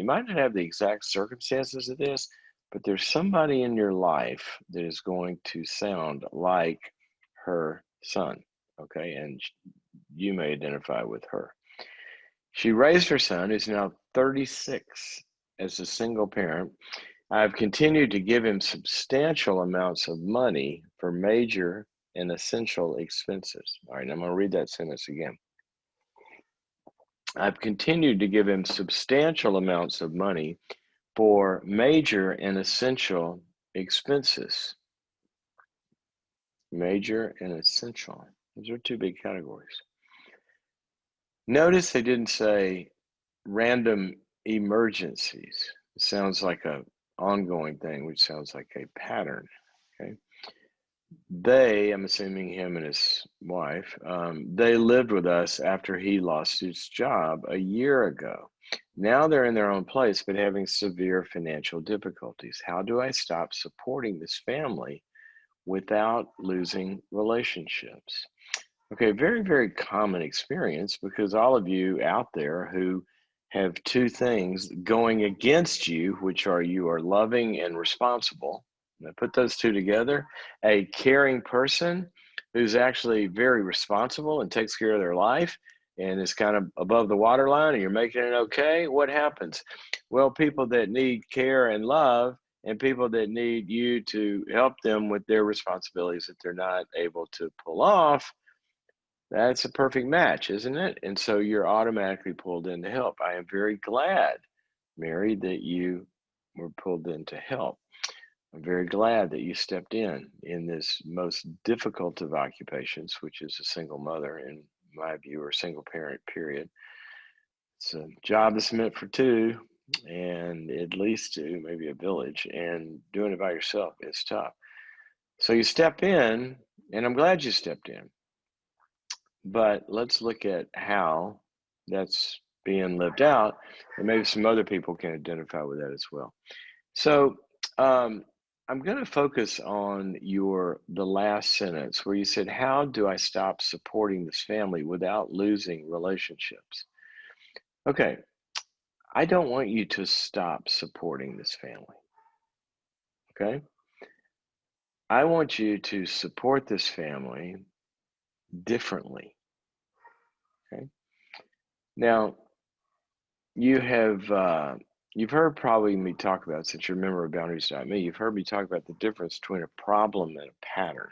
might not have the exact circumstances of this, but there's somebody in your life that is going to sound like her son, okay? And you may identify with her. She raised her son, who's now 36, as a single parent. I've continued to give him substantial amounts of money for major and essential expenses. All right, I'm going to read that sentence again. I've continued to give him substantial amounts of money for major and essential expenses. Major and essential. Those are two big categories. Notice they didn't say random emergencies. It sounds like an ongoing thing, which sounds like a pattern. Okay. They, I'm assuming him and his wife, they lived with us after he lost his job a year ago. Now they're in their own place, but having severe financial difficulties. How do I stop supporting this family without losing relationships? Okay, very, very common experience, because all of you out there who have two things going against you, which are you are loving and responsible. Now put those two together. A caring person who's actually very responsible and takes care of their life and is kind of above the waterline, and you're making it okay. What happens? Well, people that need care and love, and people that need you to help them with their responsibilities that they're not able to pull off, that's a perfect match, isn't it? And so you're automatically pulled in to help. I am very glad, Mary, that you were pulled in to help. I'm very glad that you stepped in this most difficult of occupations, which is a single mother, in my view, or single parent, period. It's a job that's meant for two, and at least two, maybe a village, and doing it by yourself is tough. So you step in, and I'm glad you stepped in. But let's look at how that's being lived out, and maybe some other people can identify with that as well. So I'm going to focus on the last sentence where you said, how do I stop supporting this family without losing relationships? Okay, I don't want you to stop supporting this family. Okay? I want you to support this family differently. Okay? Now, you've heard probably me talk about, since you're a member of Boundaries.me, you've heard me talk about the difference between a problem and a pattern.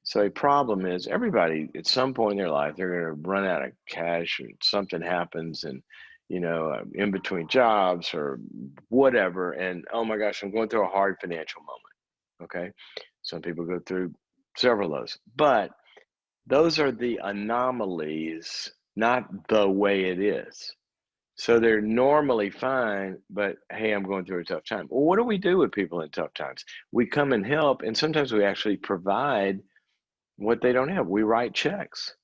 So a problem is, everybody at some point in their life, they're going to run out of cash, and something happens, and in between jobs or whatever, and oh my gosh, I'm going through a hard financial moment. Okay, some people go through several of those, but those are the anomalies, not the way it is. So they're normally fine, but hey, I'm going through a tough time. Well, what do we do with people in tough times? We come and help, and sometimes we actually provide what they don't have. We write checks.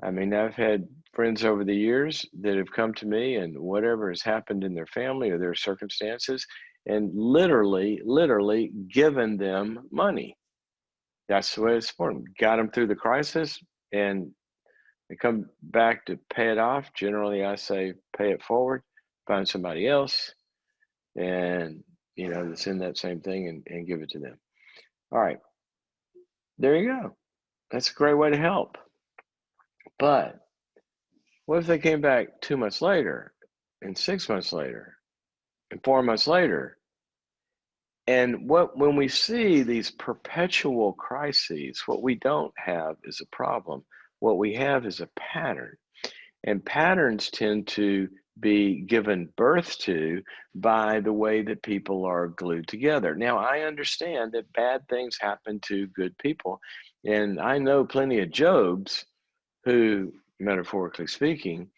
I mean, I've had friends over the years that have come to me, and whatever has happened in their family or their circumstances, and literally given them money. That's the way it's for them. Got them through the crisis, and they come back to pay it off. Generally, I say pay it forward, find somebody else, and that's in that same thing, and give it to them. All right, there you go. That's a great way to help. But what if they came back 2 months later, and 6 months later, and 4 months later? And when we see these perpetual crises, what we don't have is a problem. What we have is a pattern. And patterns tend to be given birth to by the way that people are glued together. Now, I understand that bad things happen to good people. And I know plenty of Jobs who, metaphorically speaking,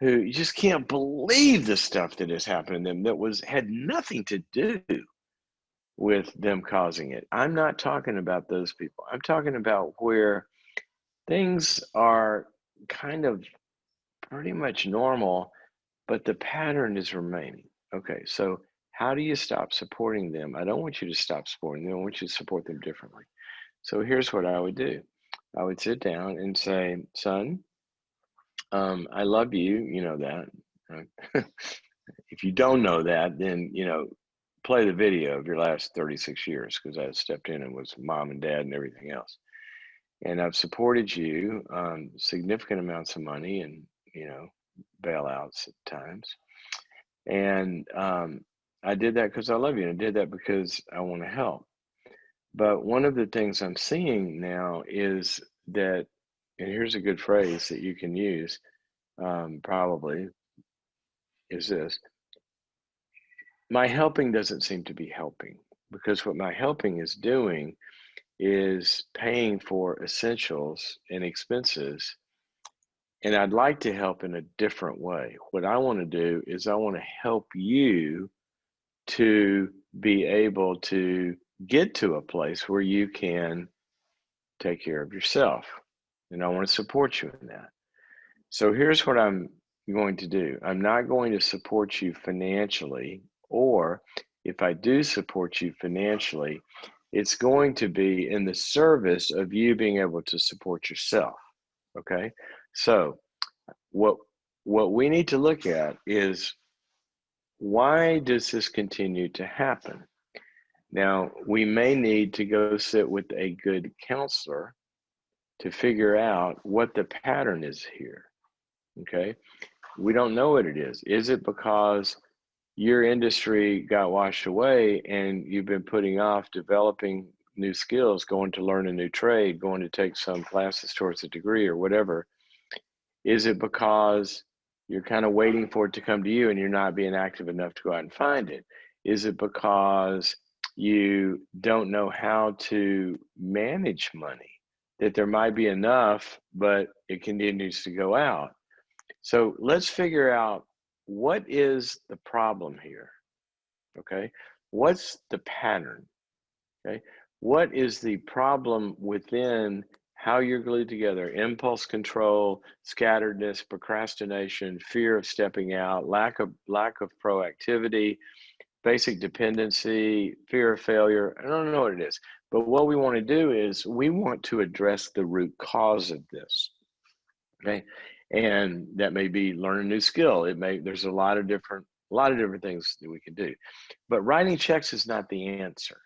who you just can't believe the stuff that has happened to them that had nothing to do with them causing it. I'm not talking about those people. I'm talking about where things are kind of pretty much normal, but the pattern is remaining. Okay, so how do you stop supporting them? I don't want you to stop supporting them. I want you to support them differently. So here's what I would do. I would sit down and say, son, I love you. You know that. If you don't know that, then, play the video of your last 36 years, because I stepped in and was mom and dad and everything else. And I've supported you significant amounts of money and, bailouts at times. And I did that because I love you, and I did that because I want to help. But one of the things I'm seeing now is that, and here's a good phrase that you can use, probably, is this: my helping doesn't seem to be helping, because what my helping is doing is paying for essentials and expenses. And I'd like to help in a different way. What I want to do is I want to help you to be able to get to a place where you can take care of yourself. And I want to support you in that. So here's what I'm going to do. I'm not going to support you financially, or if I do support you financially, it's going to be in the service of you being able to support yourself. Okay? So what we need to look at is, why does this continue to happen? Now, we may need to go sit with a good counselor to figure out what the pattern is here. Okay? We don't know what it is. Is it because your industry got washed away and you've been putting off developing new skills, going to learn a new trade, going to take some classes towards a degree or whatever? Is it because you're kind of waiting for it to come to you and you're not being active enough to go out and find it? Is it because you don't know how to manage money, that there might be enough, but it continues to go out? So let's figure out, what is the problem here? Okay. What's the pattern? Okay. What is the problem within how you're glued together? Impulse control, scatteredness, procrastination, fear of stepping out, lack of proactivity, basic dependency, fear of failure. I don't know what it is, but what we want to do is we want to address the root cause of this. Okay. And that may be learn a new skill. There's a lot of different things that we can do, but writing checks is not the answer.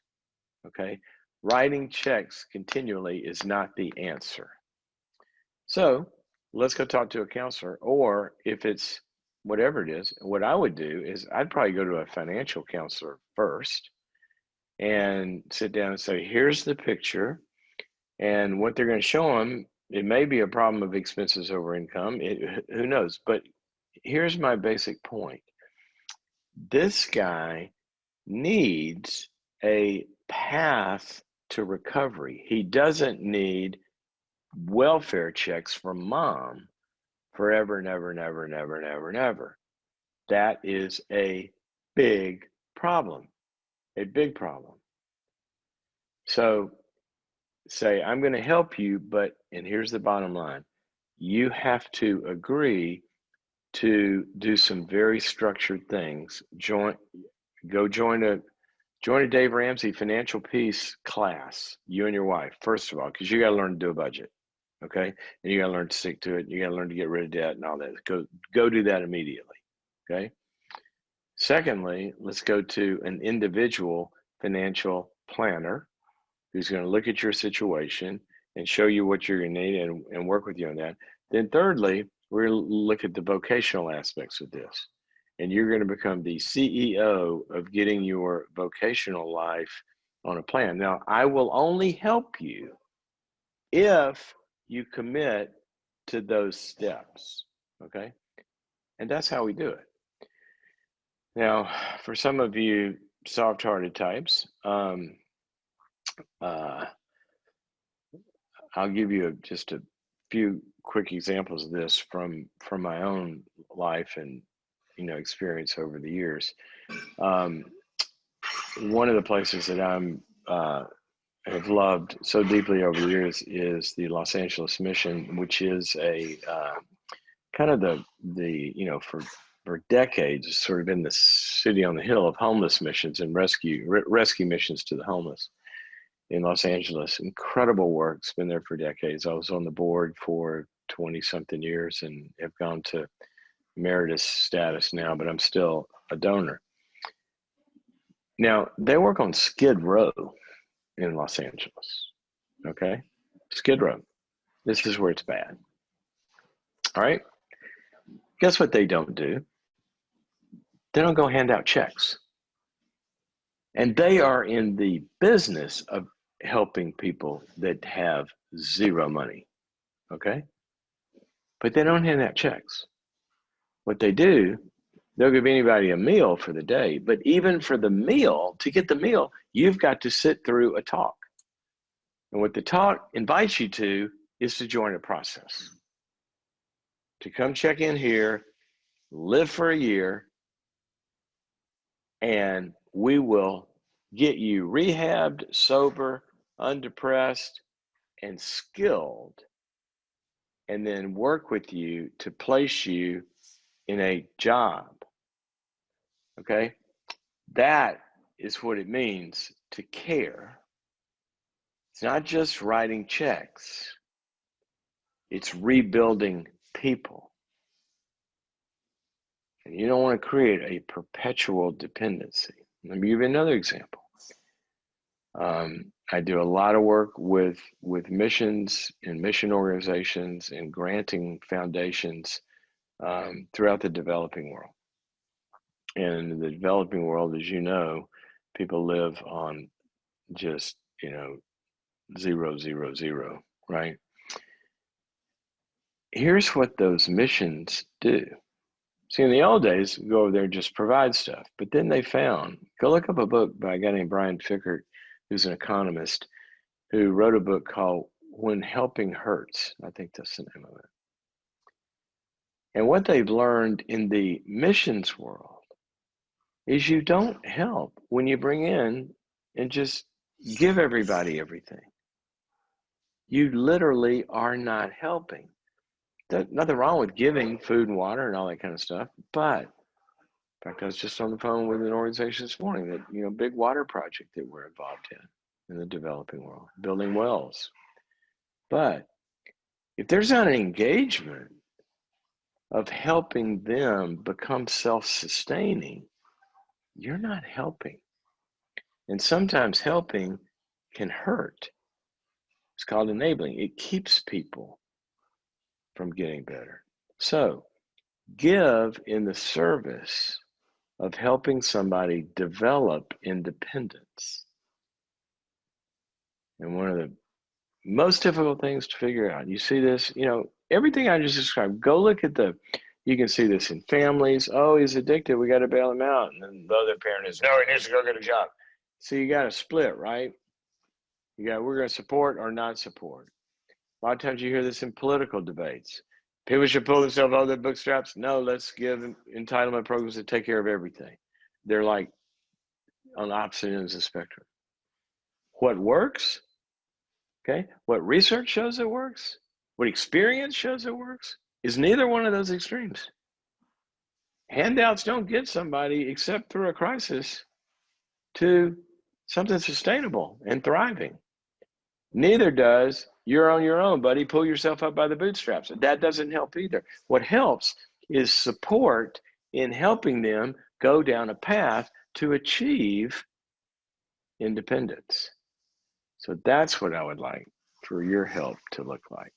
Okay. Writing checks continually is not the answer. So let's go talk to a counselor, or if it's whatever it is, what I would do is I'd probably go to a financial counselor first and sit down and say, here's the picture. And what they're going to show them, it may be a problem of expenses over income. Who knows? But here's my basic point. This guy needs a path to recovery. He doesn't need welfare checks from mom forever and ever and ever and ever and ever and ever. That is a big problem. A big problem. So say, I'm going to help you, but, and here's the bottom line, you have to agree to do some very structured things. Join a Dave Ramsey financial peace class, you and your wife, first of all, because you got to learn to do a budget. Okay. And you got to learn to stick to it. You got to learn to get rid of debt and all that. Go do that immediately. Okay. Secondly, let's go to an individual financial planner who's going to look at your situation and show you what you're going to need and work with you on that. Then thirdly, we're going to look at the vocational aspects of this. And you're going to become the CEO of getting your vocational life on a plan. Now, I will only help you if you commit to those steps, okay? And that's how we do it. Now, for some of you soft-hearted types, I'll give you just a few quick examples of this from my own life and experience over the years. One of the places that I'm have loved so deeply over the years is the Los Angeles Mission, which is a kind of the for decades it's sort of been the city on the hill of homeless missions and rescue missions to the homeless in Los Angeles. Incredible work. It's been there for decades. I was on the board for 20 something years and have gone to emeritus status now, but I'm still a donor. Now, they work on Skid Row in Los Angeles, okay? Skid Row. This is where it's bad. All right? Guess what they don't do? They don't go hand out checks. And they are in the business of helping people that have zero money, okay? But they don't hand out checks. What they do, they'll give anybody a meal for the day, but even for the meal, to get the meal, you've got to sit through a talk. And what the talk invites you to is to join a process. To come check in here, live for a year, and we will get you rehabbed, sober, undepressed, and skilled, and then work with you to place you in a job. Okay? That is what it means to care. It's not just writing checks. It's rebuilding people. And you don't want to create a perpetual dependency. Let me give you another example. I do a lot of work with missions and mission organizations and granting foundations throughout the developing world. And in the developing world, as you know, people live on just, 0, 0, 0, right? Here's what those missions do. See, in the old days, go over there and just provide stuff. But then they found, go look up a book by a guy named Brian Fickert, who's an economist, who wrote a book called When Helping Hurts. I think that's the name of it. And what they've learned in the missions world is you don't help when you bring in and just give everybody everything. You literally are not helping. There's nothing wrong with giving food and water and all that kind of stuff, but in fact, I was just on the phone with an organization this morning that, big water project that we're involved in the developing world, building wells. But if there's not an engagement of helping them become self-sustaining, you're not helping. And sometimes helping can hurt. It's called enabling. It keeps people from getting better. So give in the service of helping somebody develop independence. And one of the most difficult things to figure out, you see this, everything I just described, go look at you can see this in families. Oh, he's addicted, we got to bail him out. And then the other parent is, no, he needs to go get a job. So you got to split, right? We're going to support or not support. A lot of times you hear this in political debates. People should pull themselves out of their bootstraps. No, let's give entitlement programs that take care of everything. They're like on the opposite ends of the spectrum. What works, okay, what research shows it works, what experience shows it works, is neither one of those extremes. Handouts don't get somebody, except through a crisis, to something sustainable and thriving. Neither does you're on your own, buddy, pull yourself up by the bootstraps. That doesn't help either. What helps is support in helping them go down a path to achieve independence. So that's what I would like for your help to look like.